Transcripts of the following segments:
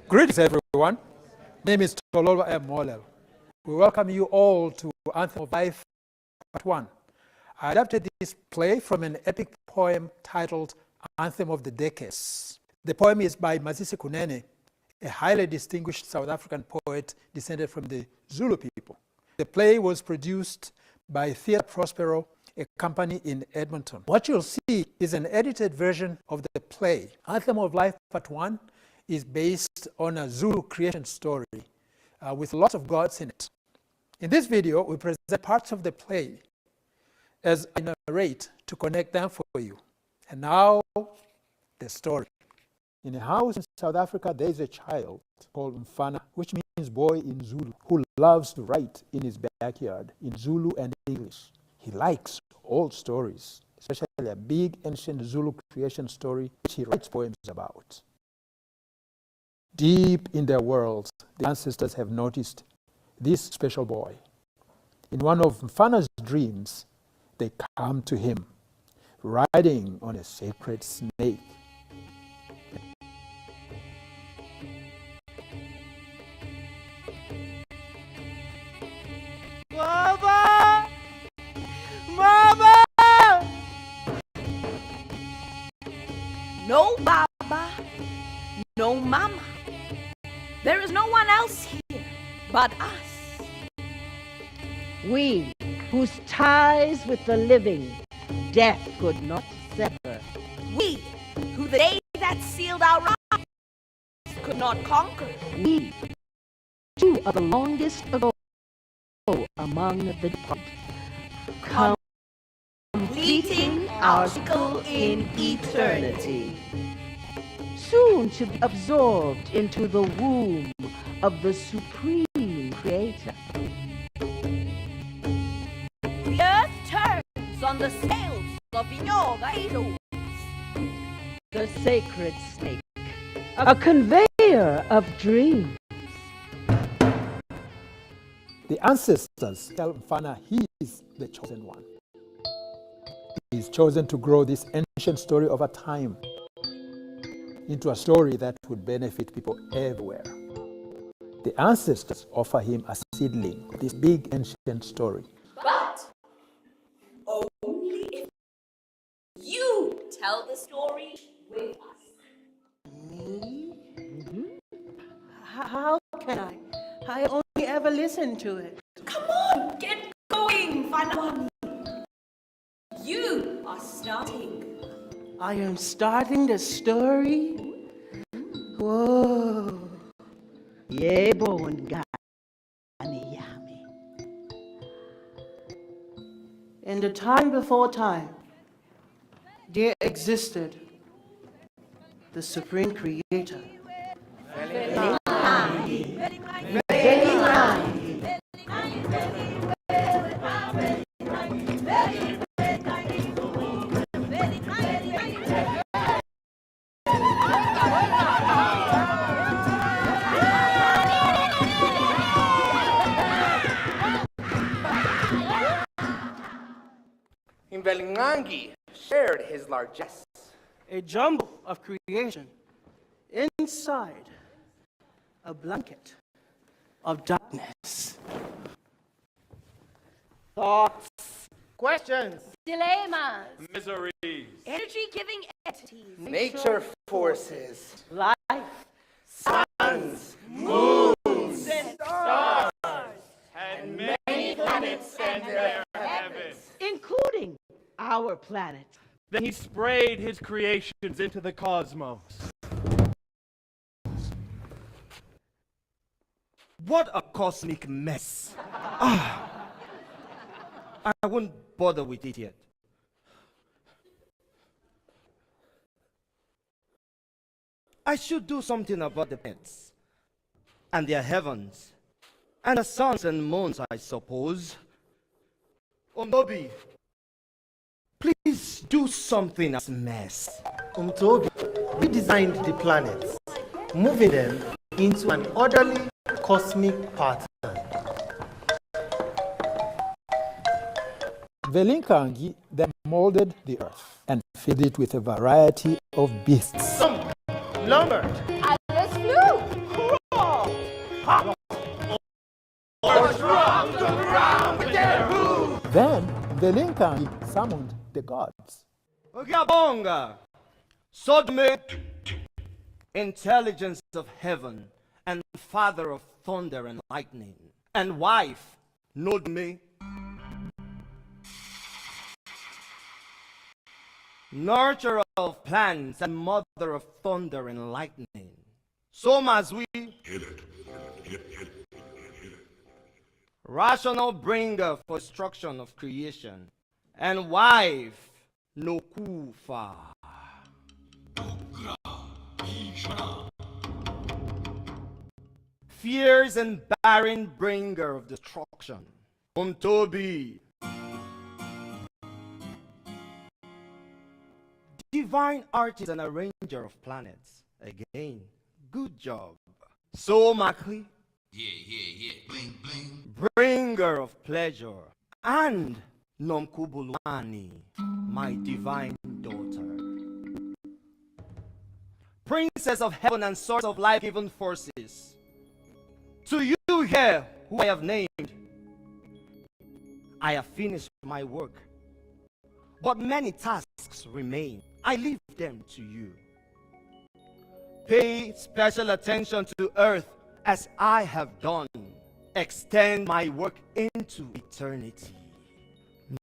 Greetings, everyone. My name is Tololwa M. Molel. We welcome you all to Anthem of Life, Part 1. I adapted this play from an epic poem titled Anthem of the Decades. The poem is by Masisi Kunene, a highly distinguished South African poet descended from the Zulu people. The play was produced by Theatre Prospero, a company in Edmonton. What you'll see is an edited version of the play. Anthem of Life Part 1 is based on a Zulu creation story with lots of gods in it. In this video, we present parts of the play as I narrate to connect them for you. And now, the story. In a house in South Africa, there is a child called Mfana, which means boy in Zulu, who loves to write in his backyard in Zulu and English. He likes old stories, especially a big ancient Zulu creation story, which he writes poems about. Deep in their worlds, the ancestors have noticed this special boy. In one of Mfana's dreams, they come to him, riding on a sacred snake. Mama! Mama! No Baba, no Mama. There is no one else here but us. We, whose ties with the living death could not sever. We, who the day that sealed our rise could not conquer. We, two of the longest ago among the departed, completing our cycle in eternity, soon to be absorbed into the womb of the Supreme Creator. The earth turns on the sails of Inyoga. The sacred snake, a conveyor of dreams. The ancestors tell Mfana he is the chosen one. He is chosen to grow this ancient story over time into a story that would benefit people everywhere. The ancestors offer him a seedling of this big ancient story. But only if you tell the story with us. Me? How can I? I only ever listen to it. Come on, get going, Fanawani. You are starting. I am starting the story? Whoa. Yebo ngani yami. In the time before time, there existed the Supreme Creator. Mvelingangi shared his largesse. A jumble of creation inside a blanket of darkness. Thoughts, questions, Dilemmas. Miseries. Energy-giving entities. nature forces, Life, suns, moons, Stars. And many planets stand their heavens. Including our planet. Then he sprayed his creations into the cosmos. What a cosmic mess. I wouldn't bother with it yet. I should do something about the planets and their heavens and the suns and moons, I suppose. Umtobi, please do something as mess. Umtobi, we designed the planets, moving them into an orderly cosmic pattern. Velinkangi then molded the earth and filled it with a variety of beasts. Some lumbered, Others flew. Then the Lincoln summoned the gods. Ogabonga, Sodome, intelligence of heaven, and father of thunder and lightning, and wife, Nodme, nurturer of plants and mother of thunder and lightning. Somazwi, rational bringer for destruction of creation, and wife, Nokufa. Fierce and barren bringer of destruction, Ontobi. Divine artist and arranger of planets. Again, good job. So Makli. Bling, bling. Bringer of pleasure. And Nomkubulwani, my divine daughter. Princess of heaven and source of life-giving forces. To you here, who I have named, I have finished my work. But many tasks remain. I leave them to you. Pay special attention to earth as I have done. Extend my work into eternity.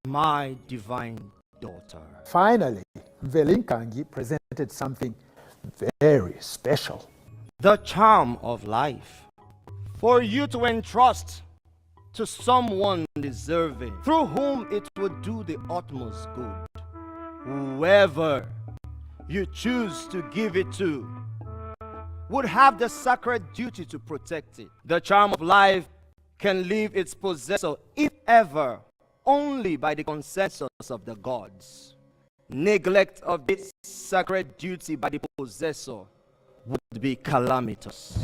My divine daughter. Finally, Velinkangi presented something very special. The charm of life. For you to entrust to someone deserving, through whom it would do the utmost good. Whoever you choose to give it to would have the sacred duty to protect it. The charm of life can leave its possessor, if ever, only by the consensus of the gods. Neglect of this sacred duty by the possessor would be calamitous.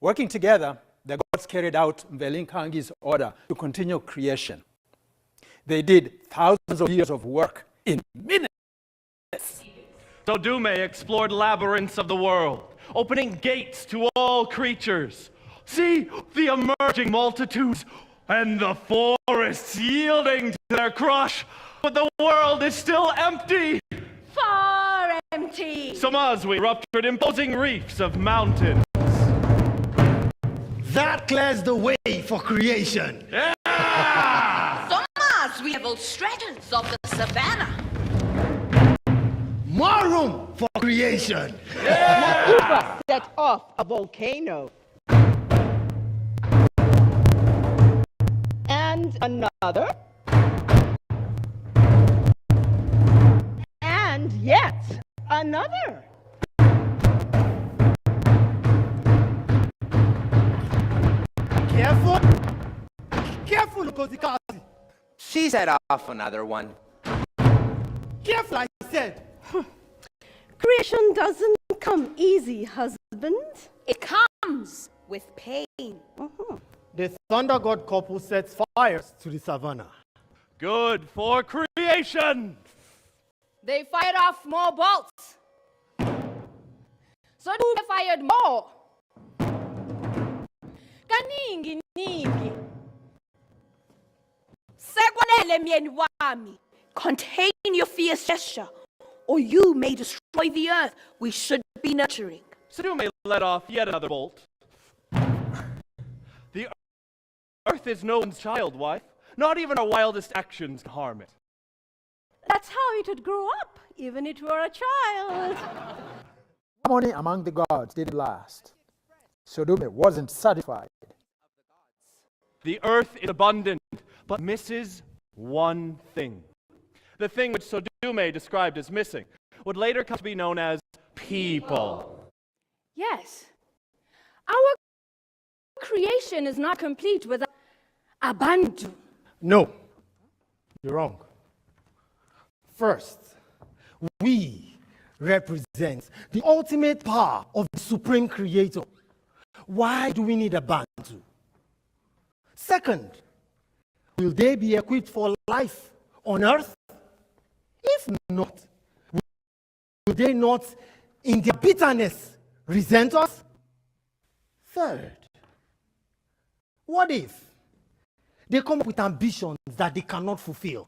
Working together, the gods carried out Velinkangi's order to continue creation. They did thousands of years of work in minutes. So Dume explored labyrinths of the world, opening gates to all creatures. See the emerging multitudes and the forests yielding to their crush, but the world is still empty. Far empty. Samazwi ruptured imposing reefs of mountains. That clears the way for creation. Somas, we leveled stretches of the savannah. More room for creation. Uber set off a volcano. And another. And yet another. Careful. Careful, Kozikazi. She set off another one. Careful, I said. Creation doesn't come easy, husband. It comes with pain. The thunder god couple sets fires to the savannah. Good for creation. They fired off more bolts. So they fired more. Kaningi ningi. Sekwanele myeni wami. Contain your fierce gesture, or you may destroy the earth we should be nurturing. Sadume let off yet another bolt. The earth is no one's child, wife. Not even our wildest actions can harm it. That's how it would grow up, even if it were a child. Harmony among the gods didn't last. Sodome wasn't satisfied. The earth is abundant, but misses one thing. The thing which Sodume described as missing would later come to be known as people. Yes. Our creation is not complete without Abantu. No, you're wrong. First, we represent the ultimate power of the Supreme Creator. Why do we need a Bantu? Second, will they be equipped for life on earth? If not, will they not in their bitterness, resent us? Third, what if they come up with ambitions that they cannot fulfill?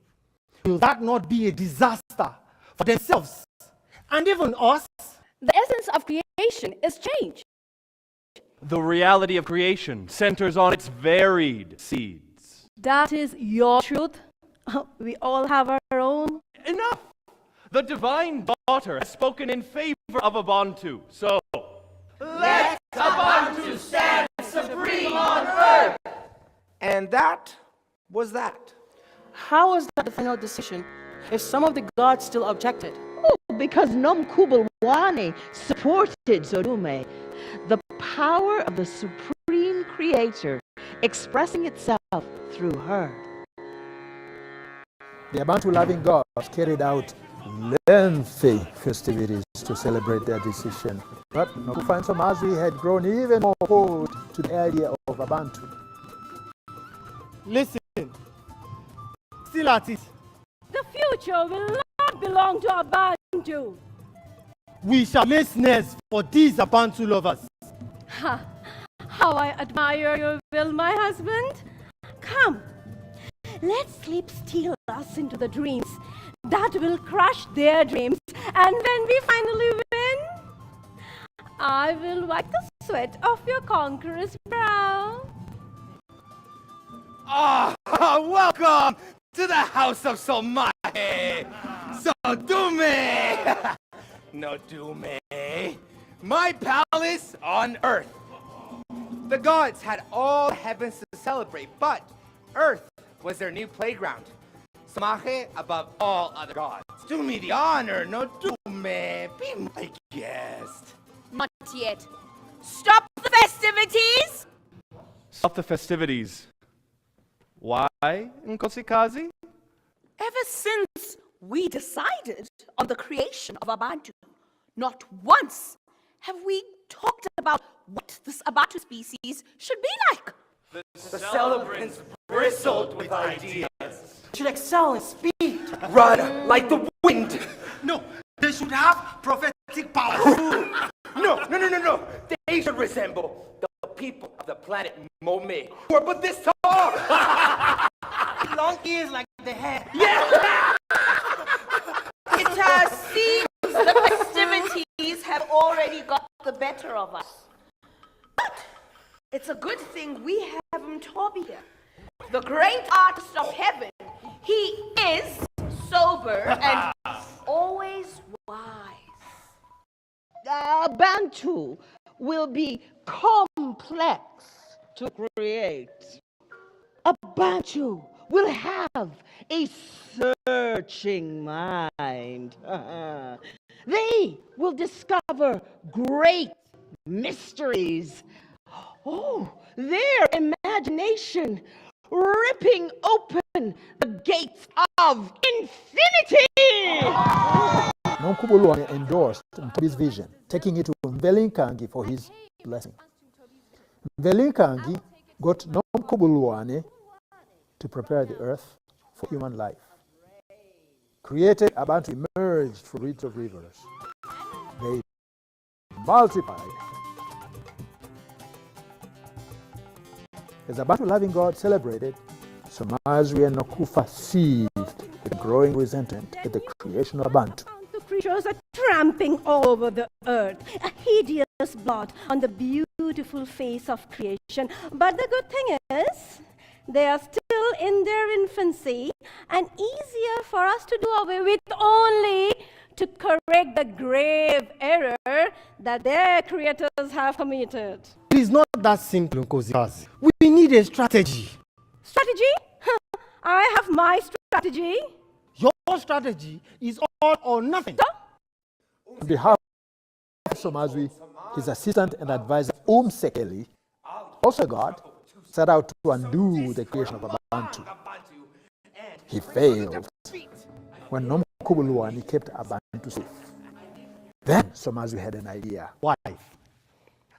Will that not be a disaster for themselves and even us? The essence of creation is change. The reality of creation centers on its varied seeds. That is your truth. We all have our own. Enough! The divine daughter has spoken in favor of Ubuntu, so let Ubuntu stand supreme on earth! And that was that. How was that the final decision if some of the gods still objected? Because Nomkubulwane supported Sodume, the power of the supreme creator expressing itself through her. The Abantu-loving gods carried out lengthy festivities to celebrate their decision. But Nokufa and Somazi had grown even more cold to the idea of Abantu. Listen, still at it. The future will not belong to Abantu. We shall lay snares for these Abantu lovers. Ha! How I admire your will, my husband. Come, let sleep steal us into the dreams that will crush their dreams. And when we finally win, I will wipe the sweat off your conqueror's brow. Welcome to the house of Somahe! Sodume! No Dume. My palace on earth. The gods had all heavens to celebrate, but earth was their new playground. Somahe above all other gods. Do me the honor, no Dume. Be my guest. Not yet. Stop the festivities! Stop the festivities. Why, Nkosikazi? Ever since we decided on the creation of Abantu, not once have we talked about what this Abantu species should be like. The celebrants bristled with ideas. Should excel in speed. Run like the wind. No, they should have prophetic power. No. They should resemble the people of the planet Mome, who are but this tall. Long ears like the head. It seems the festivities have already got the better of us. But it's a good thing we have Mtobi here. The great artist of heaven. He is sober and always wise. Bantu will be complex to create. A Bantu will have a searching mind. They will discover great mysteries. Oh, their imagination ripping open the gates of infinity. Nomkubulwane endorsed Mtobi's vision, taking it to Mvelinkangi for his blessing. Mvelinkangi got Nomkubulwane to prepare the earth for human life. Created Abantu emerged from reeds of rivers. They multiplied. As Abantu-loving God celebrated, Somazwi and Nokufa seethed with growing resentment at the creation of Abantu. The creatures are tramping all over the earth, a hideous blot on the beautiful face of creation. But the good thing is, they are still in their infancy and easier for us to do away with, only to correct the grave error that their creators have committed. It is not that simple, Nkosi. We need a strategy. Strategy? I have my strategy. Your strategy is all or nothing. On behalf of Somazwi, his assistant and advisor Sekeli, also God, set out to undo the creation of Abantu. He failed when Nomkubulwane kept Abantu safe. Then Somazwi had an idea. Wife,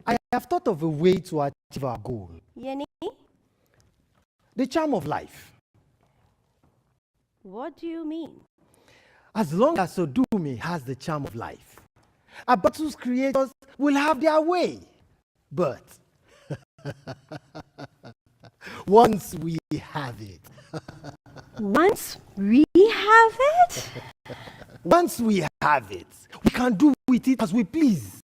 I have thought of a way to achieve our goal. Yeni, The charm of life. what do you mean? As long as Sodume has the charm of life, Abantu's creators will have their way. But once we have it, Once we have it? once we have it, we can do with it as we please.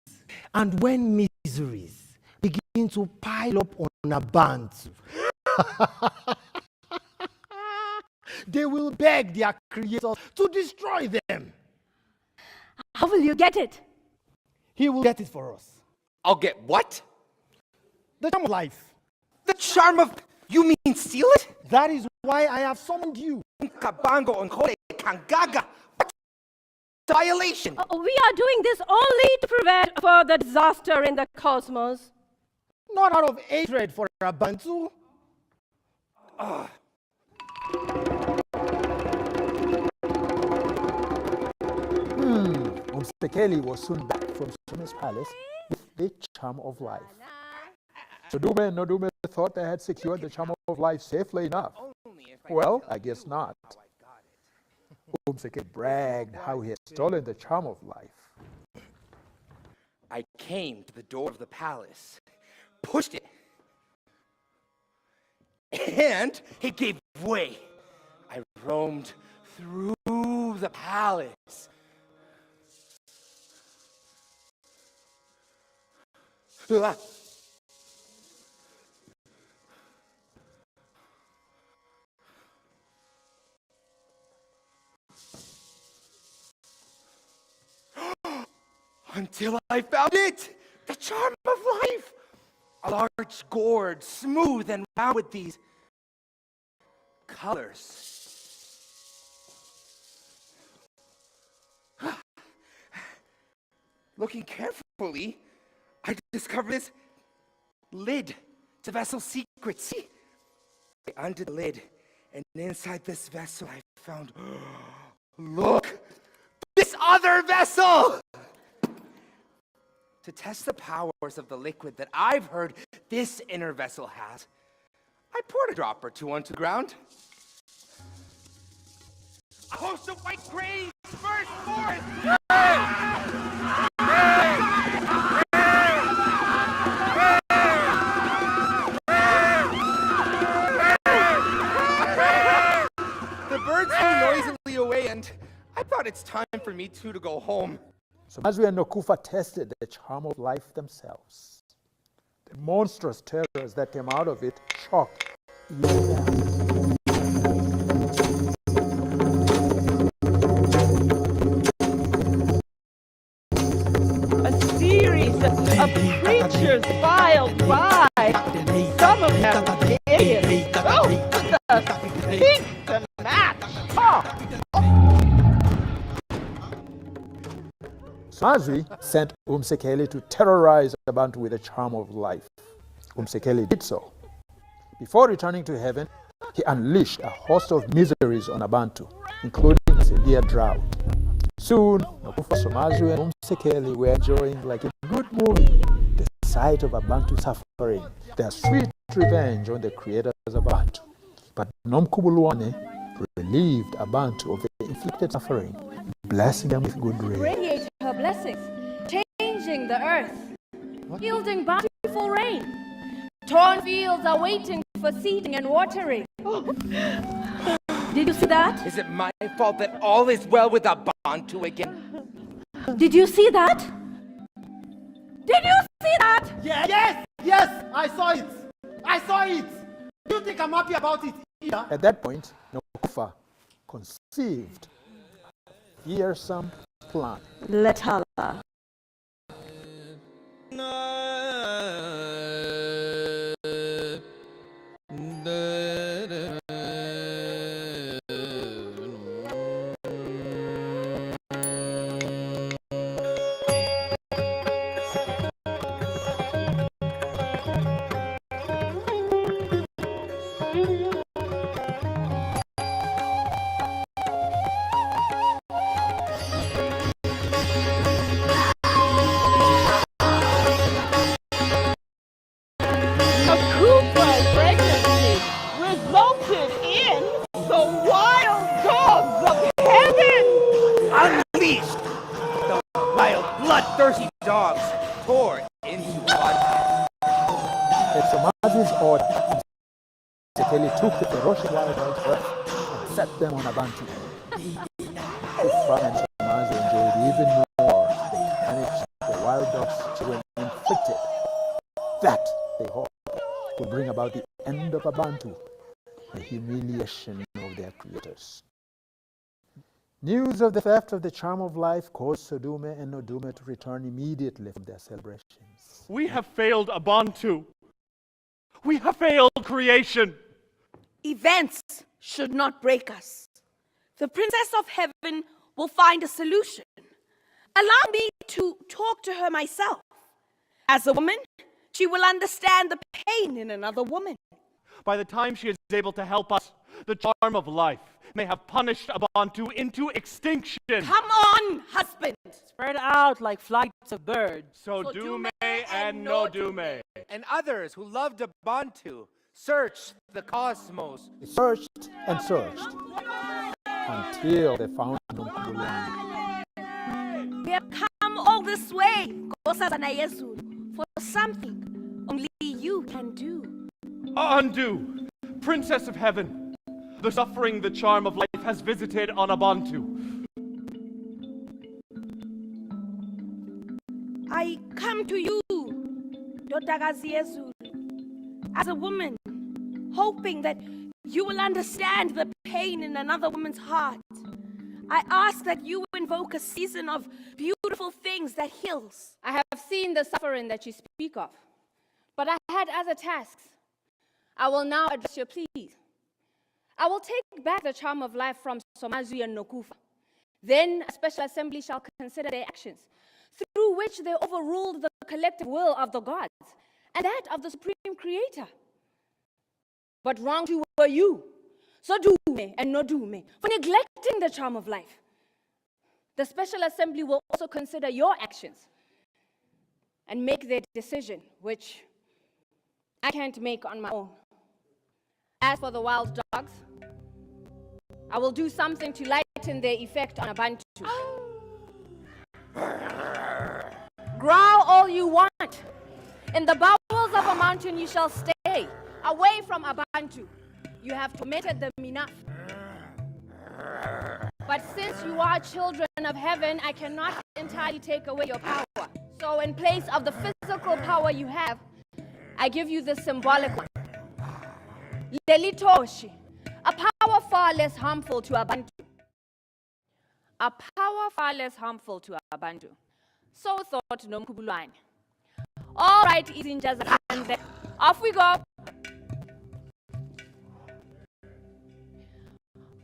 And when miseries begin to pile up on Abantu, they will beg their creators to destroy them. How will you get it? He will get it for us. I'll get what? The charm of life. The charm of... You mean steal it? That is why I have summoned you. Kabango and Kore Kangaga. What violation? We are doing this only to prevent further disaster in the cosmos. Not out of hatred for Abantu. Umsekeli was soon back from Sumi's palace with the charm of life. So Dume and Nodume thought they had secured the charm of life safely enough. Well, I guess not. Umsekeli bragged how he had stolen the charm of life. I came to the door of the palace, pushed it, and it gave way. I roamed through the palace. Until I found it, the charm of life. A large gourd, smooth and round with these colors. Looking carefully, I discovered this lid to vessel secrets. See? I undid the lid, and inside this vessel I found, look, this other vessel! To test the powers of the liquid that I've heard this inner vessel has, I poured a drop or two onto the ground. A host of white cranes burst forth! The birds flew noisily away, and I thought it's time for me too to go home. So Mazwi and Nokufa tested the charm of life themselves. The monstrous terrors that came out of it shocked even them. A series of creatures filed by. Some of them hideous. Oh, the pink to match. Oh. Mazwi sent Umsekeli to terrorize Abantu with the charm of life. Umsekeli did so. Before returning to heaven, he unleashed a host of miseries on Abantu, including a severe drought. Soon, Nokufa, Mazwi, and Umsekeli were enjoying, like a good movie, the sight of Abantu suffering, their sweet revenge on the creators of Abantu. But Nomkubulwane relieved Abantu of the inflicted suffering, blessing them with good rain. Radiate her blessings, changing the earth, yielding bountiful rain. Torn fields are waiting for seeding and watering. Did you see that? Is it my fault that all is well with Abantu again? Did you see that? Did you see that? Yes, I saw it. I saw it. Do you think I'm happy about it either? At that point, Nokufa conceived a fearsome plan. Let Allah. dogs tore into Bantu. Somazi's order, Sekeli took the ferocious wild dogs first and set them on a Bantu. Kufa and Somazi enjoyed even more the carnage the wild dogs children inflicted. That, they hoped, would bring about the end of a Bantu, the humiliation of their creators. News of the theft of the charm of life caused Sodume and Nodume to return immediately from their celebrations. We have failed Abantu. We have failed creation. Events should not break us. The Princess of Heaven will find a solution. Allow me to talk to her myself. As a woman, she will understand the pain in another woman. By the time she is able to help us, the charm of life may have punished Abantu into extinction. Come on, husband. Spread out like flights of birds. Sodume and Nodume. And others who loved Abantu searched the cosmos. They searched and searched until they found Nomkubulwane. We have come all this way, Nkosazana Yezulu, for something only you can do. Andu, Princess of Heaven, the suffering the charm of life has visited on Abantu. I come to you, Dotagazi Yezulu, as a woman, hoping that you will understand the pain in another woman's heart. I ask that you invoke a season of beautiful things that heals. I have seen the suffering that you speak of, but I had other tasks. I will now address your pleas. I will take back the charm of life from Somazi and Nokufa. Then a special assembly shall consider their actions, through which they overruled the collective will of the gods and that of the Supreme Creator. But wrong were you, Sodume and Nodume, for neglecting the charm of life. The special assembly will also consider your actions and make their decision, which I can't make on my own. As for the wild dogs, I will do something to lighten their effect on Abantu. Growl all you want. In the bowels of a mountain you shall stay, away from Abantu. You have tormented them enough. But since you are children of heaven, I cannot entirely take away your power. So in place of the physical power you have, I give you the symbolic one. Lelitoshi, a power far less harmful to Abantu. A power far less harmful to Abantu. So thought Nomkubulwane. All right, Izinjas, off we go.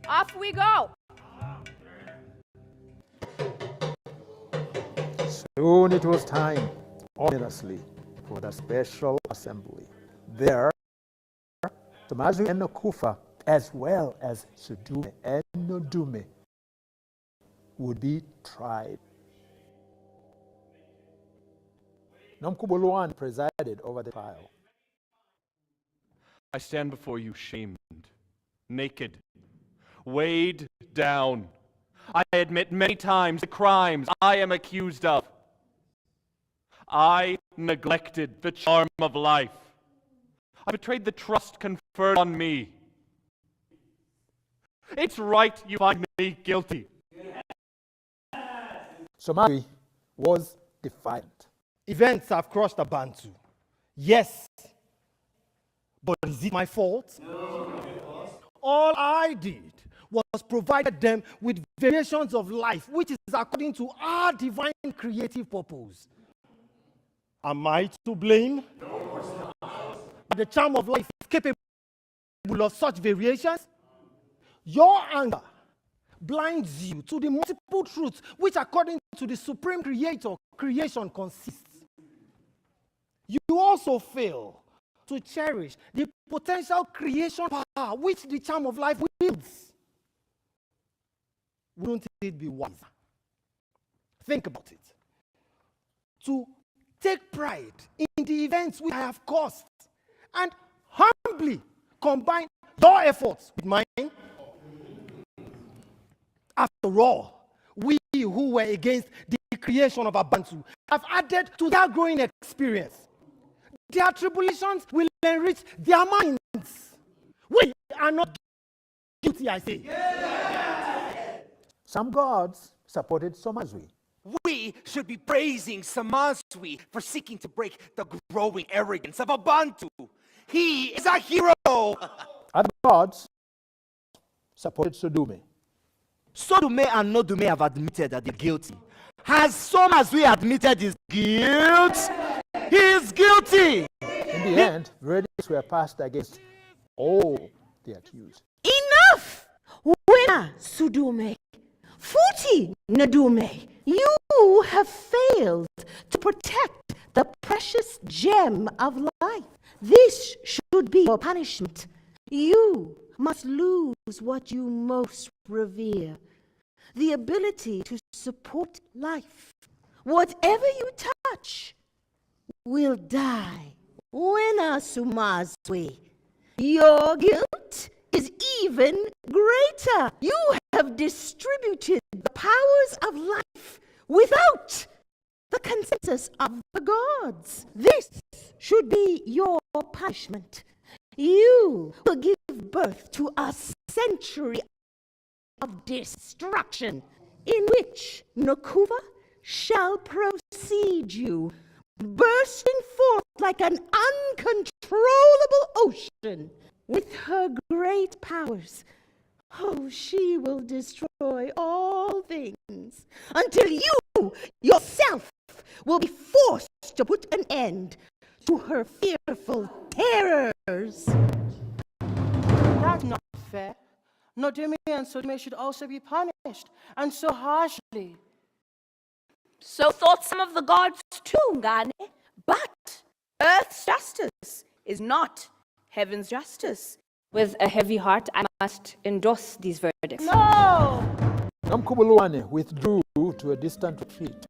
Off we go. Soon it was time, ominously, for the special assembly. There, Somazi and Nokufa, as well as Sodume and Nodume, would be tried. Nomkubulwane presided over the trial. I stand before you shamed, naked, weighed down. I admit many times the crimes I am accused of. I neglected the charm of life. I betrayed the trust conferred on me. It's right you find me guilty. Somazi was defiant. Events have crossed Abantu. Yes. But is it my fault? No. All I did was provide them with variations of life, which is according to our divine creative purpose. Am I to blame? No. The charm of life is capable of such variations? Your anger blinds you to the multiple truths which, according to the Supreme Creator, creation consists. You also fail to cherish the potential creation power which the charm of life wields. Wouldn't it be wiser? Think about it. To take pride in the events which I have caused and humbly combine your efforts with mine. After all, we who were against the creation of Abantu have added to their growing experience. Their tribulations will enrich their minds. We are not guilty, I say. Some gods supported Somazwi. We should be praising Samazwi for seeking to break the growing arrogance of Abantu. He is a hero. Other gods supported Sodume. Sodume and Nodume have admitted that they're guilty. Has Somazwi admitted his guilt? He is guilty. In the end, verdicts were passed against all the accused. Enough! Wena Sudume, Futi Nadume, you have failed to protect the precious gem of life. This should be your punishment. You must lose what you most revere, the ability to support life. Whatever you touch will die. Wena Sumazwe, your guilt is even greater. You have distributed the powers of life without the consensus of the gods. This should be your punishment. You will give birth to a century of destruction in which Nokuva shall precede you, bursting forth like an uncontrollable ocean. With her great powers, oh, she will destroy all things until you yourself will be forced to put an end to her fearful terrors. That's not fair. Nodumi and Sodume should also be punished, and so harshly. So thought some of the gods too, Ngane. But earth's justice is not heaven's justice. With a heavy heart, I must endorse these verdicts. No! Namkubuluwane withdrew to a distant retreat,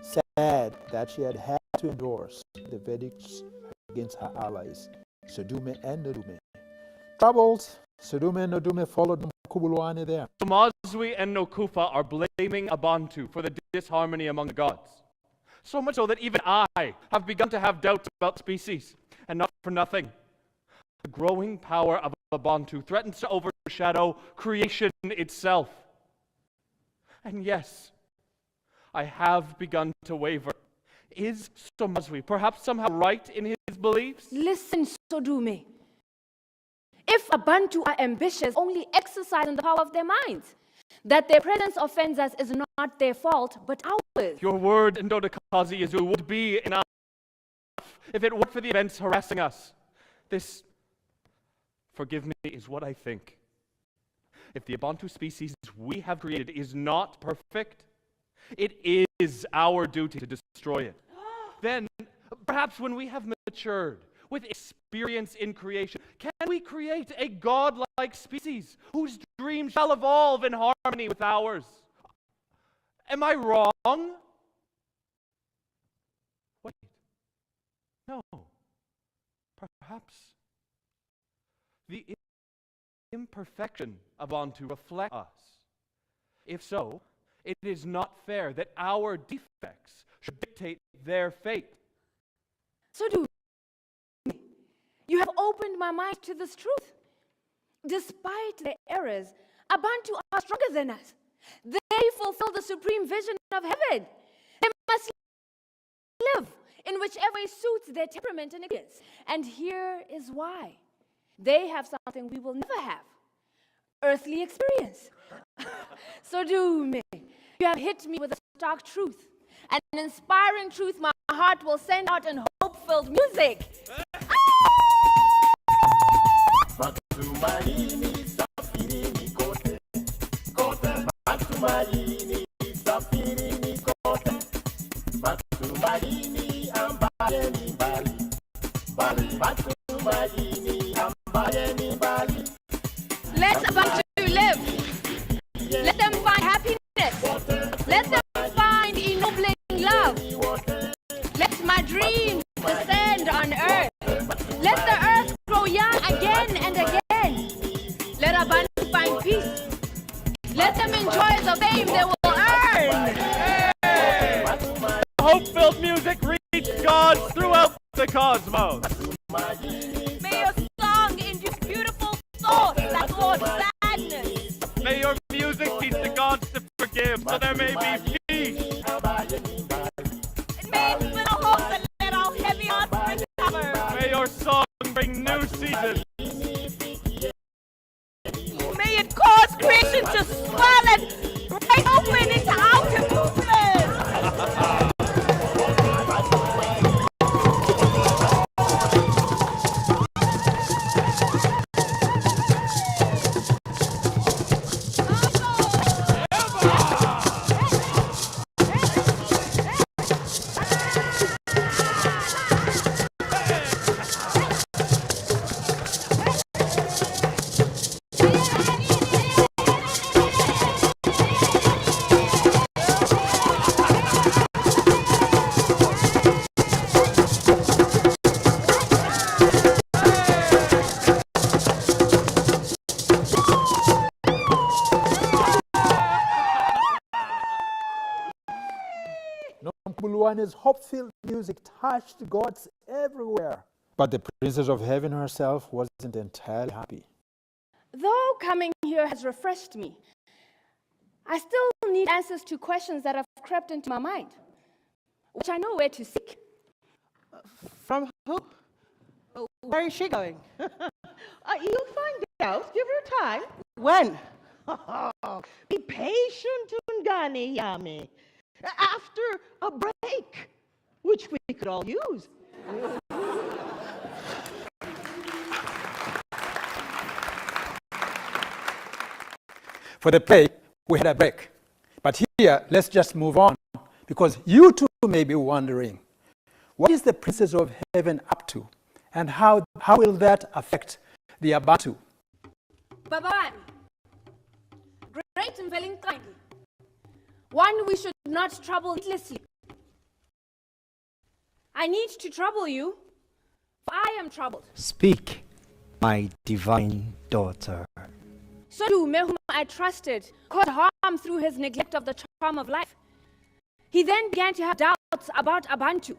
sad that she had to endorse the verdicts against her allies, Sodume and Nodume. Troubled, Sodume and Nodume followed Namkubuluwane there. Somazwi and Nokufa are blaming Abantu for the disharmony among the gods. So much so that even I have begun to have doubts about species, and not for nothing. The growing power of Abantu threatens to overshadow creation itself. And yes, I have begun to waver. Is Somazwi perhaps somehow right in his beliefs? Listen, Sodume. If Abantu are ambitious, only exercising the power of their minds. That their presence offends us is not their fault, but ours. Your word, Ndodakazi Izu, would be enough if it weren't for the events harassing us. This, forgive me, is what I think. If the Abantu species we have created is not perfect, it is our duty to destroy it. Then, perhaps when we have matured with experience in creation, can we create a godlike species whose dreams shall evolve in harmony with ours? Am I wrong? Wait. No. Perhaps the imperfection of Bantu reflects us. If so, it is not fair that our defects should dictate their fate. So do you have opened my mind to this truth. Despite their errors, Abantu are stronger than us. They fulfill the supreme vision of heaven. They must live in whichever way suits their temperament and experience. And here is why. They have something we will never have. Earthly experience. So do me. You have hit me with a stark truth. An inspiring truth my heart will send out in hope-filled music. Let Abantu live. Let them find happiness. Let them find ennobling love. Let my dreams descend on earth. Let the earth grow young again and again. Let Abantu find peace. Let them enjoy the fame they will earn. hope-filled music reach gods throughout the cosmos. May your song induce beautiful thoughts that cause sadness. May your music teach the gods to forgive, so there may be peace. It may inspire hopes that let our heavy hearts recover. May your song bring new seasons. May it cause creation to swell and break open into outer movement. Nomkubuluwane's hope-filled music touched gods everywhere. But the Princess of Heaven herself wasn't entirely happy. Though coming here has refreshed me, I still need answers to questions that have crept into my mind, which I know where to seek. From who? Where is she going? You'll find out. Give her time. When? Be patient, Ungani Yami. After a break, which we could all use. For the play, we had a break. But here, let's just move on, because you too may be wondering, what is the Princess of Heaven up to? And how will that affect the Abantu? Babawani, great and willing kindly, one we should not trouble needlessly. I need to trouble you, for I am troubled. Speak, my divine daughter. Sodume, whom I trusted, caused harm through his neglect of the charm of life. He then began to have doubts about Abantu.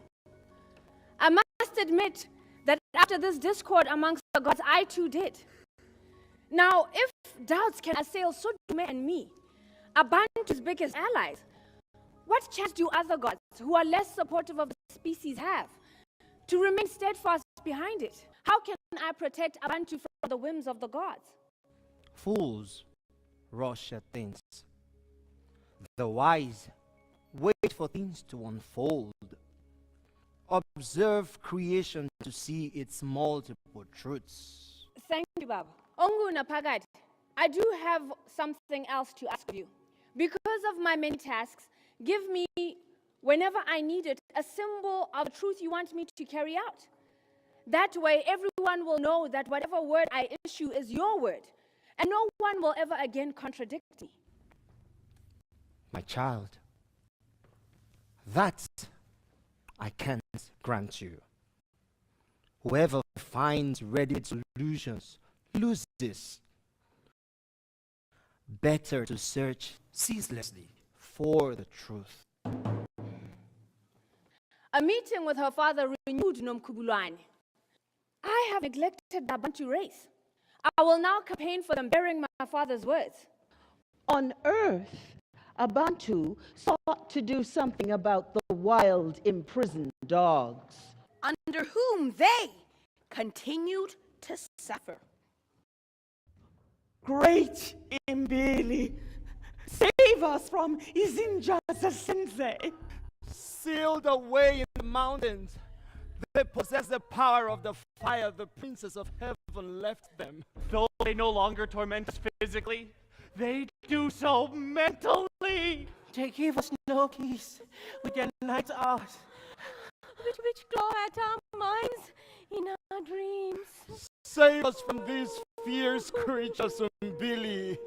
I must admit that after this discord amongst the gods, I too did. Now, if doubts can assail Sodume and me, Abantu's biggest allies, what chance do other gods who are less supportive of the species have to remain steadfast behind it? How can I protect Abantu from the whims of the gods? Fools rush at things. The wise wait for things to unfold. Observe creation to see its multiple truths. Thank you, Baba. Ongu Napagad, I do have something else to ask of you. Because of my many tasks, give me, whenever I need it, a symbol of the truth you want me to carry out. That way, everyone will know that whatever word I issue is your word, and no one will ever again contradict me. My child, that I can't grant you. Whoever finds ready solutions loses. Better to search ceaselessly for the truth. A meeting with her father renewed Nomkubulwane. I have neglected the Abantu race. I will now campaign for them, bearing my father's words. On Earth, Abantu sought to do something about the wild, imprisoned dogs. Under whom they continued to suffer. Great Imbili, save us from Izinja's sensei. Sealed away in the mountains, they possess the power of the fire the Princess of Heaven left them. Though they no longer torment us physically, they do so mentally. They give us no peace with their night out. Which claw at our minds in our dreams. Save us from these fierce creatures, Billy.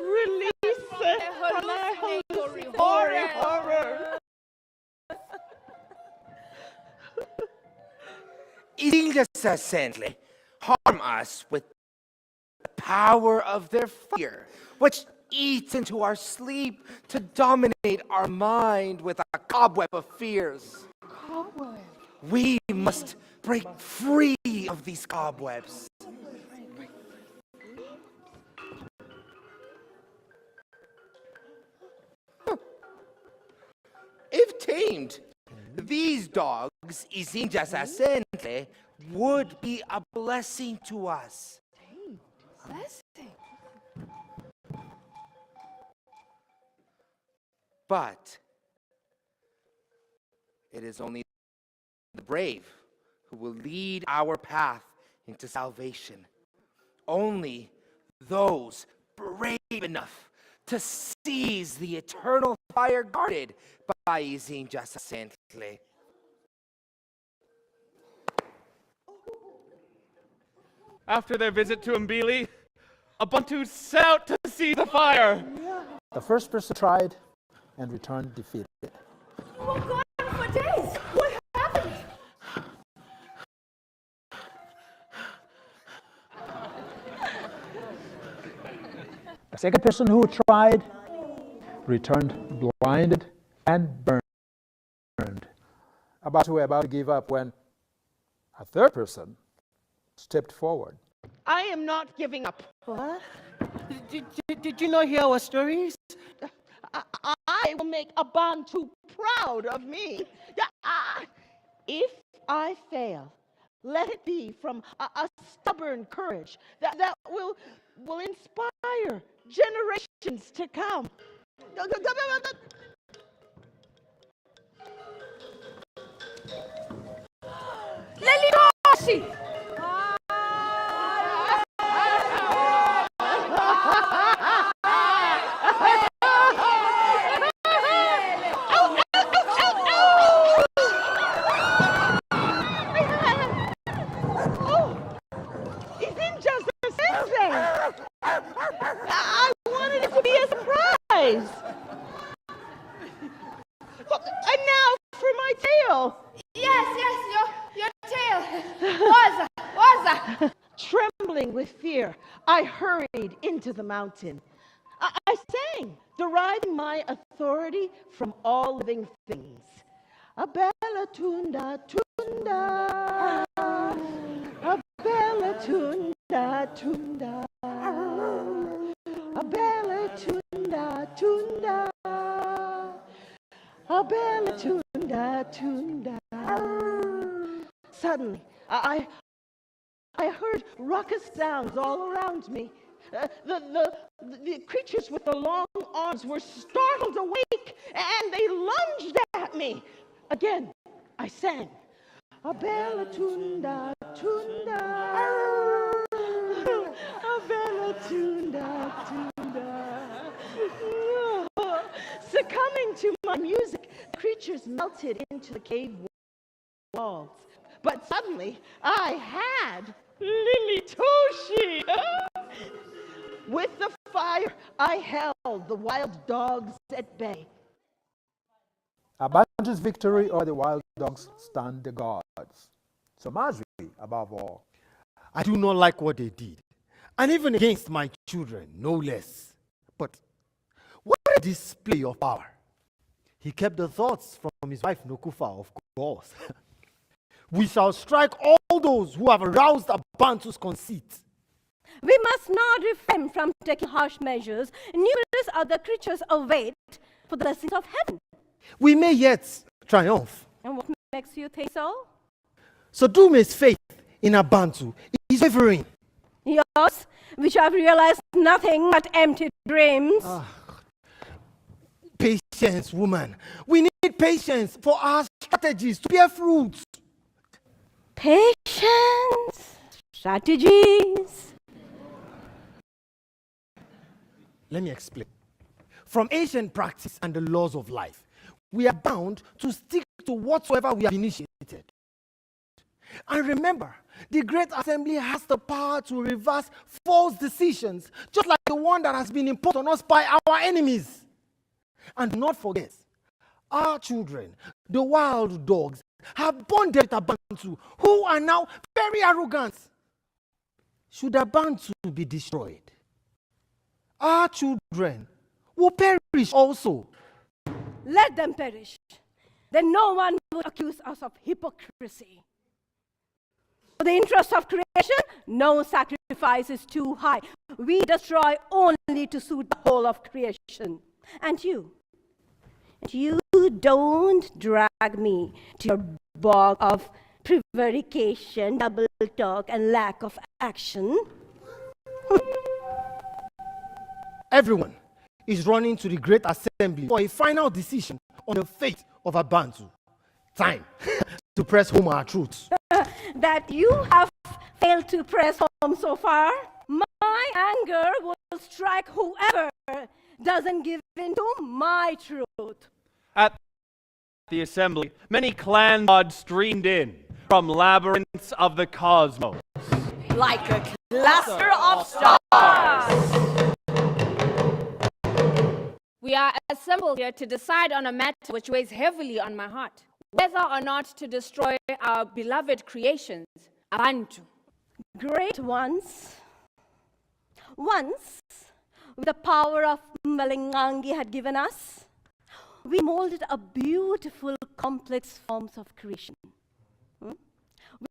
Release us from our horror. Incessantly harm us with the power of their fire, which eat into our sleep, to dominate our mind with a cobweb of fears. Cobweb. We must break free of these cobwebs. If tamed, these dogs, izinjasasente, would be a blessing to us. Blessing. But it is only the brave who will lead our path into salvation. Only those brave enough to seize the eternal fire guarded by Izinjasasentle. After their visit to Mbili, Ubuntu set out to see the fire. The first person tried and returned defeated. Oh, God, for days. What happened? The second person who tried returned blinded and burned. About to give up when a third person stepped forward. I am not giving up. What? Did you not hear our stories? I will make Abantu proud of me. If I fail, let it be from a stubborn courage that will inspire generations to come. Lelioshi! I wanted it to be a surprise. And now for my tail. Yes, your tail. Waza. Trembling with fear, I hurried into the mountain. I sang, deriving my authority from all living things. A bella tunda tunda, a bella tunda tunda, a bella tunda tunda, a bella tunda tunda. Suddenly, I heard raucous sounds all around me. The creatures with the long arms were startled awake, and they lunged at me. Again, I sang, a bella tunda tunda, a bella tunda tunda. Succumbing to my music, the creatures melted into the cave walls. But suddenly, I had Lily Toshi. With the fire, I held the wild dogs at bay. Abantu's victory over the wild dogs stunned the gods. So Mazri, above all. I do not like what they did, and even against my children, no less. But what a display of power. He kept the thoughts from his wife Nokufa, of course. We shall strike all those who have aroused Abantu's conceit. We must not refrain from taking harsh measures. Numerous other creatures await for the blessings of heaven. We may yet triumph. And what makes you think so? So Dume's faith in Abantu is wavering. Yours, which have realized nothing but empty dreams. Patience, woman. We need patience for our strategies to bear fruits. Patience, strategies. Let me explain. From ancient practice and the laws of life, we are bound to stick to whatsoever we have initiated. And remember, the Great Assembly has the power to reverse false decisions, just like the one that has been imposed on us by our enemies. And do not forget, our children, the wild dogs, have bonded Abantu, who are now very arrogant. Should Abantu be destroyed, our children will perish also. Let them perish. Then no one will accuse us of hypocrisy. For the interest of creation, no sacrifice is too high. We destroy only to suit the whole of creation. And you don't drag me to your bog of prevarication, double talk, and lack of action. Everyone is running to the great assembly for a final decision on the fate of Abantu. Time to press home our truths. That you have failed to press home so far. My anger will strike whoever doesn't give in to my truth. At the assembly, many clan gods streamed in from labyrinths of the cosmos. Like a cluster of stars. We are assembled here to decide on a matter which weighs heavily on my heart. Whether or not to destroy our beloved creations, Abantu. Great ones. Once, with the power of Malingangi had given us, we molded a beautiful, complex forms of creation. We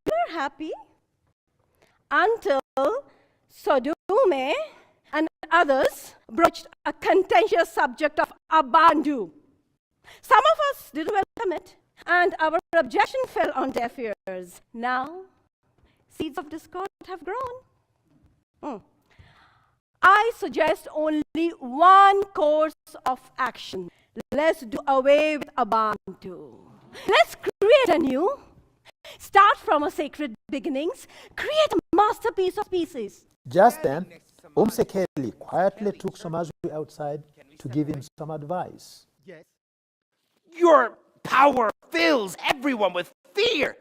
were happy until Sodume and others broached a contentious subject of Abantu. Some of us didn't welcome it, and our objection fell on deaf ears. Now, seeds of discord have grown. I suggest only one course of action. Let's do away with Abantu. Let's create anew. Start from a sacred beginnings. Create a masterpiece of pieces. Just then, Umsekeli quietly took Somazwi outside to give him some advice. Yes. Your power fills everyone with fear,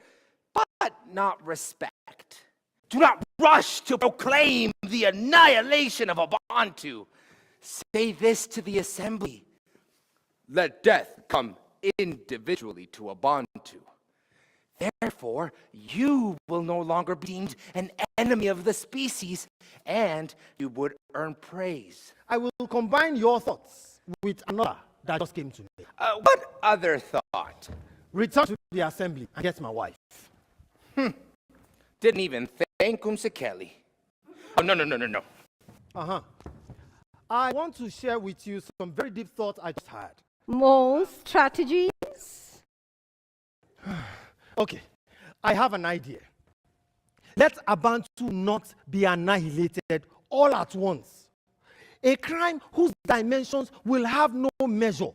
but not respect. Do not rush to proclaim the annihilation of Abantu. Say this to the assembly. Let death come individually to Abantu. Therefore, you will no longer be deemed an enemy of the species, and you would earn praise. I will combine your thoughts with another that just came to me. What other thought? Return to the assembly and get my wife. Didn't even thank Umsekeli. Oh, no. I want to share with you some very deep thoughts I just had. More strategies? Okay, I have an idea. Let Abantu not be annihilated all at once. A crime whose dimensions will have no measure.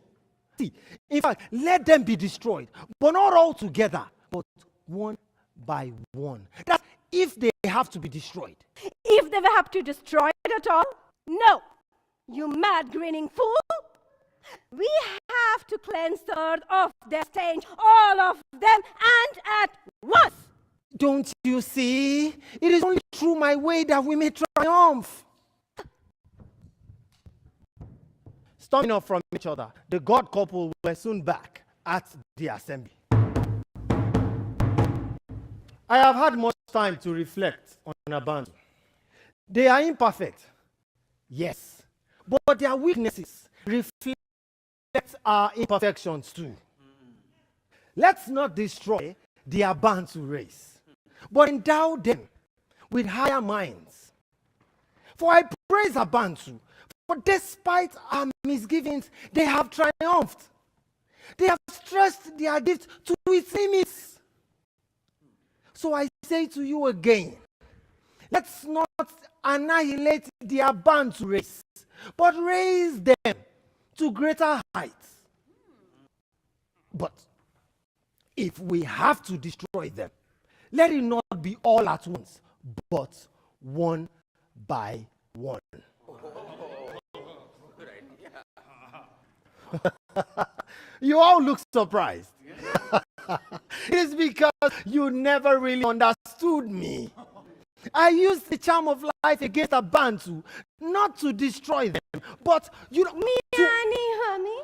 See, in fact, let them be destroyed, but not all together, but one by one. That's if they have to be destroyed. If they have to destroy it at all? No, you mad grinning fool. We have to cleanse the earth of their stench, all of them, and at once. Don't you see? It is only through my way that we may triumph. Storming off from each other, the god couple were soon back at the assembly. I have had much time to reflect on Abantu. They are imperfect, yes, but their weaknesses reflect our imperfections too. Let's not destroy the Abantu race, but endow them with higher minds. For I praise Abantu, for despite our misgivings, they have triumphed. They have stressed their gift to its limits. So I say to you again, let's not annihilate the Abantu race, but raise them to greater heights. But if we have to destroy them, let it not be all at once, but one by one. You all look surprised. It is because you never really understood me. I used the charm of life against Abantu, not to destroy them, but you know, Me, honey.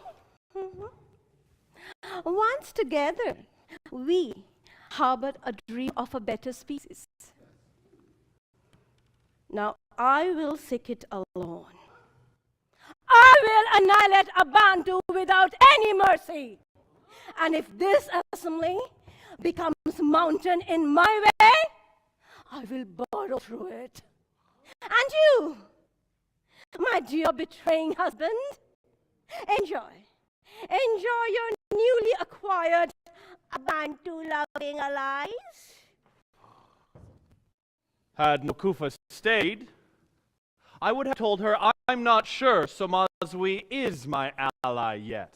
Once together, we harbored a dream of a better species. Now I will seek it alone. annihilate Abantu without any mercy. And if this assembly becomes mountain in my way, I will burrow through it. And you, my dear betraying husband, enjoy your newly acquired Abantu-loving allies. Had Nokufa stayed, I would have told her I'm not sure Somazwi is my ally yet.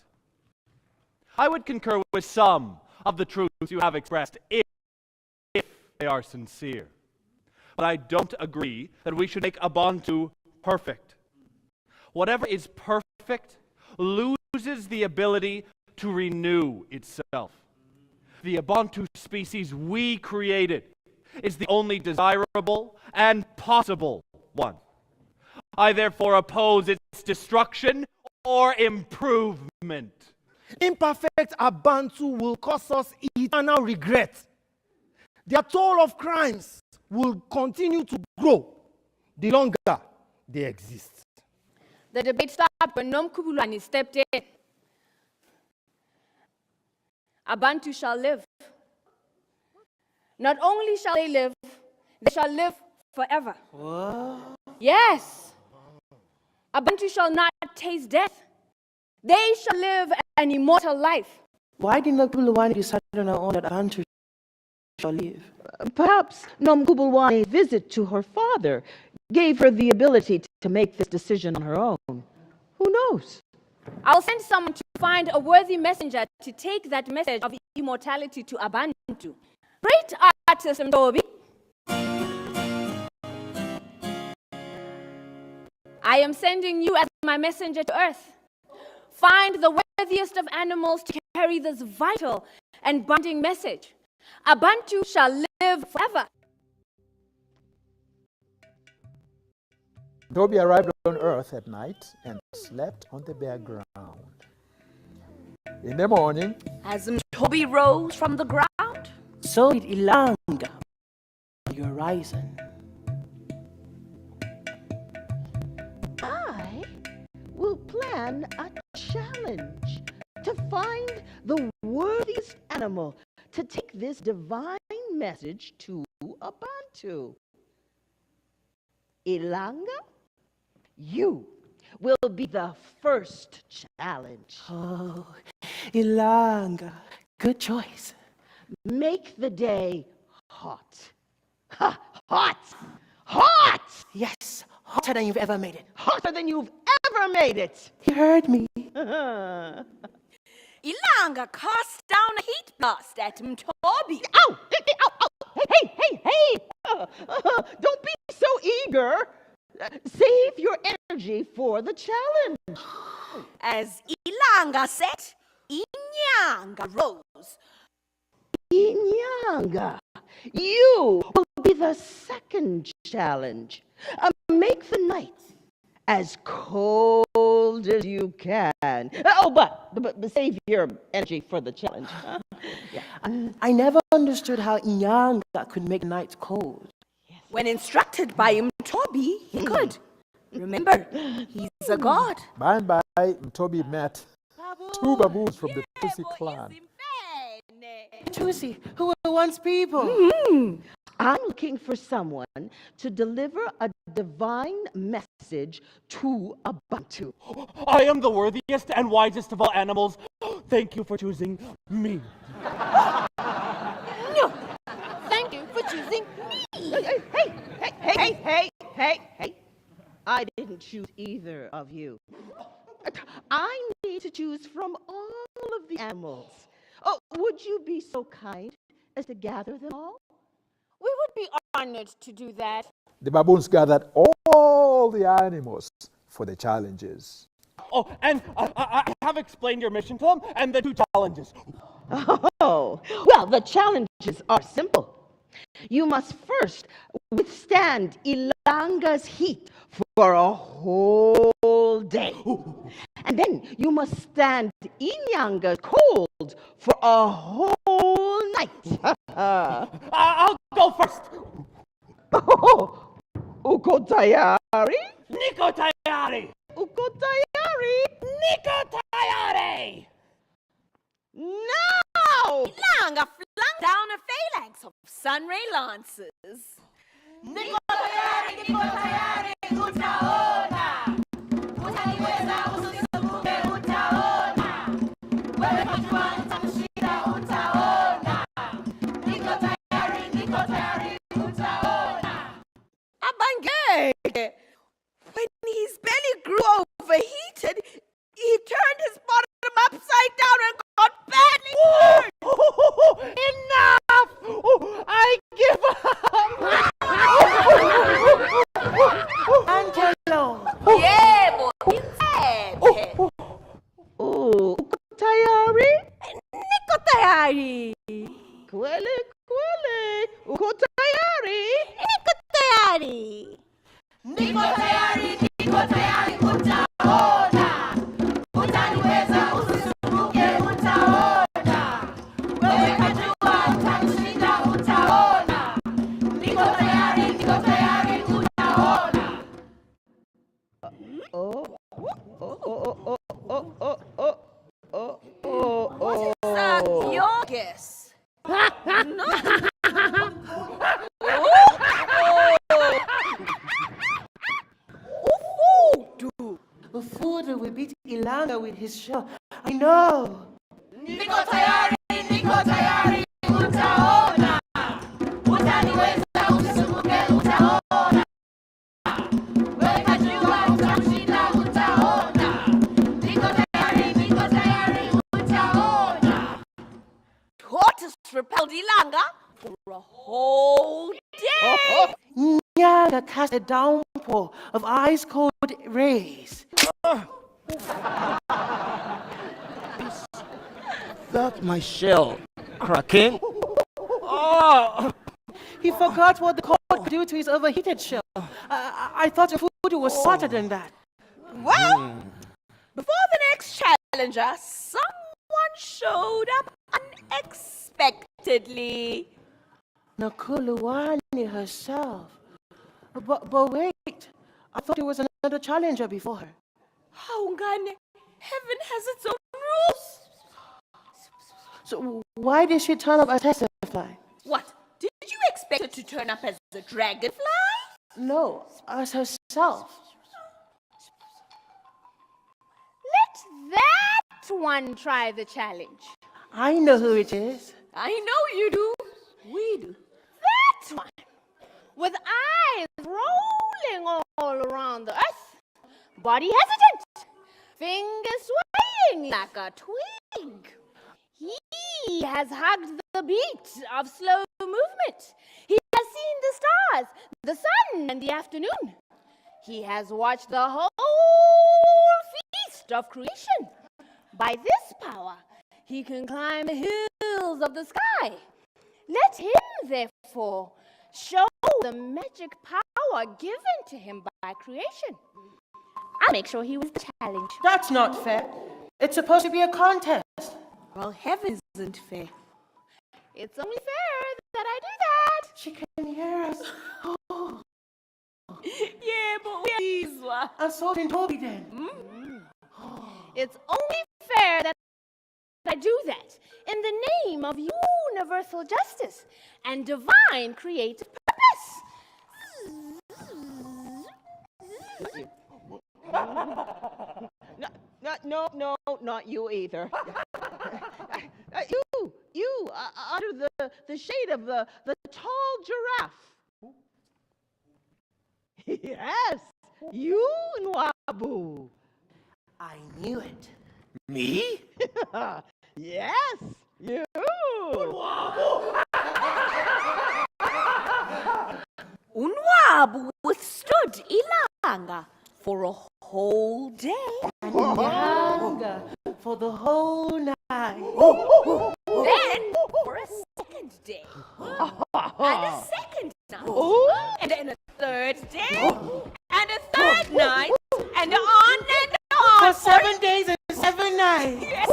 I would concur with some of the truths you have expressed if they are sincere. But I don't agree that we should make Abantu perfect. Whatever is perfect loses the ability to renew itself. The Abantu species we created is the only desirable and possible one. I therefore oppose its destruction or improvement. Imperfect Abantu will cause us eternal regret. Their toll of crimes will continue to grow the longer they exist. The debate stopped when Nom Kubulani stepped in. Abantu shall live. Not only shall they live forever. What? Yes. Abantu shall not taste death. They shall live an immortal life. Why did Nomkubulwani decide on her own that Abantu shall live? Perhaps Nomkubulwani's visit to her father gave her the ability to make this decision on her own. Who knows? I'll send someone to find a worthy messenger to take that message of immortality to Abantu. Great artist, Mtobi. I am sending you as my messenger to Earth. Find the worthiest of animals to carry this vital and binding message. Abantu shall live forever. Toby arrived on Earth at night and slept on the bare ground. In the morning, as Toby rose from the ground, so did Ilanga, your horizon. I will plan a challenge to find the worthiest animal to take this divine message to Abantu. Ilanga, you will be the first challenge. Oh, Ilanga, good choice. Make the day hot. Ha, hot! Hot! Yes, hotter than you've ever made it. Hotter than you've ever made it. You heard me. Ilanga cast down a heat blast at Mtobi. Ow! Ow! Hey! Don't be so eager. Save your energy for the challenge. As Ilanga said, Inyanga rose. Inyanga, you will be the second challenge. Make the night as cold as you can. Oh, but save your energy for the challenge. Huh? Yeah. I never understood how Inyanga could make nights cold. Yes. When instructed by Mtobi, he could. Remember, he's a god. By and by, Toby met two baboons from the Tusi clan. Tusi, who were once people. Mm-hmm. I'm looking for someone to deliver a divine message to Abantu. I am the worthiest and wisest of all animals. Thank you for choosing me. No, thank you for choosing me. Hey. I didn't choose either of you. I need to choose from all of the animals. Oh, would you be so kind as to gather them all? We would be honored to do that. The baboons gathered all the animals for the challenges. Oh, and I have explained your mission to them and the two challenges. Oh, well, the challenges are simple. You must first withstand Ilanga's heat for a whole day. And then you must stand Inyanga's cold for a whole night. I'll go first. Uko tayari? Niko tayari. Uko tayari? ranks of Sunray Lancers. Abangeke, when his belly grew overheated, he turned his bottom upside down and got badly hurt. Enough! I give up! Angelo. Yeah, boy, inside. Oh, tayari? Niko tayari. Kweli, kweli. Uko tayari? Niko tayari. Niko tayari, utaona. Utaniweza, usisumbuke, utaona. Wewe kajua, utanishinda, utaona. Niko tayari, utaona. What is that? Your guess? No. Ufudu will beat Ilanga with his shell. I know. Niko tayari, utaona. Utaniweza, usisumbuke, utaona. Wewe kajua, utanishinda, utaona. Niko tayari, utaona. Tortoise repelled Ilanga for a whole day. Nyaga cast a downpour of ice-cold rays. That my shell cracking? Oh! He forgot what the cold could do to his overheated shell. I thought Ufudu was smarter than that. Well, before the next challenger, someone showed up unexpectedly. Nakuluwani herself. But wait, I thought it was another challenger before her. Haungane, heaven has its own rules. So why did she turn up as a butterfly? What? Did you expect her to turn up as a dragonfly? No, as herself. Let that one try the challenge. I know who it is. I know you do. We do. That one. With eyes rolling all around the earth. Body hesitant. Fingers swaying like a twig. He has hugged the beat of slow movement. He has seen the stars, the sun, and the afternoon. He has watched the whole feast of creation. By this power, he can climb the hills of the sky. Let him, therefore, show the magic power given to him by creation. I'll make sure he wins the challenge. That's not fair. It's supposed to be a contest. Well, heaven isn't fair. It's only fair that I do that. She can hear us. Oh. Yeah, but we're And so can Toby then. It's only fair that I do that in the name of universal justice and divine creative purpose. No, not you either. You, under the shade of the tall giraffe. Yes, you, Nwabu. I knew it. Me? Yes, you. Unwabu withstood Ilanga for a whole day. And Nyanga for the whole night. Then for a second day. And a second night. And then a third day. And a third night. And on and on. For 7 days and 7 nights. Yes.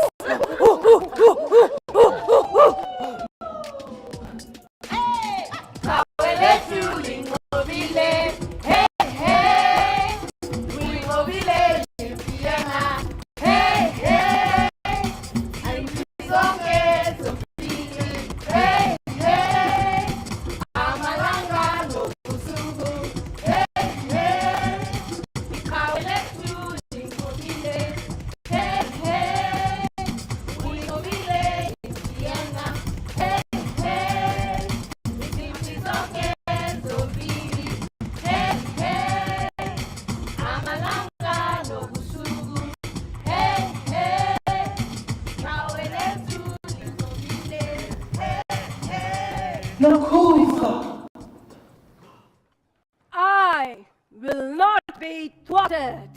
Nokufa. I will not be thwarted.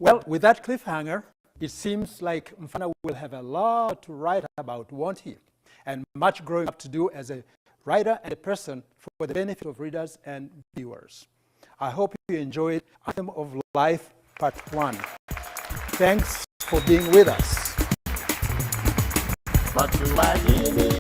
Well, with that cliffhanger, it seems like Mfana will have a lot to write about, won't he? And much growing up to do as a writer and a person for the benefit of readers and viewers. I hope you enjoyed Anthem of Life Part 1. Thanks for being with us. Matumaini,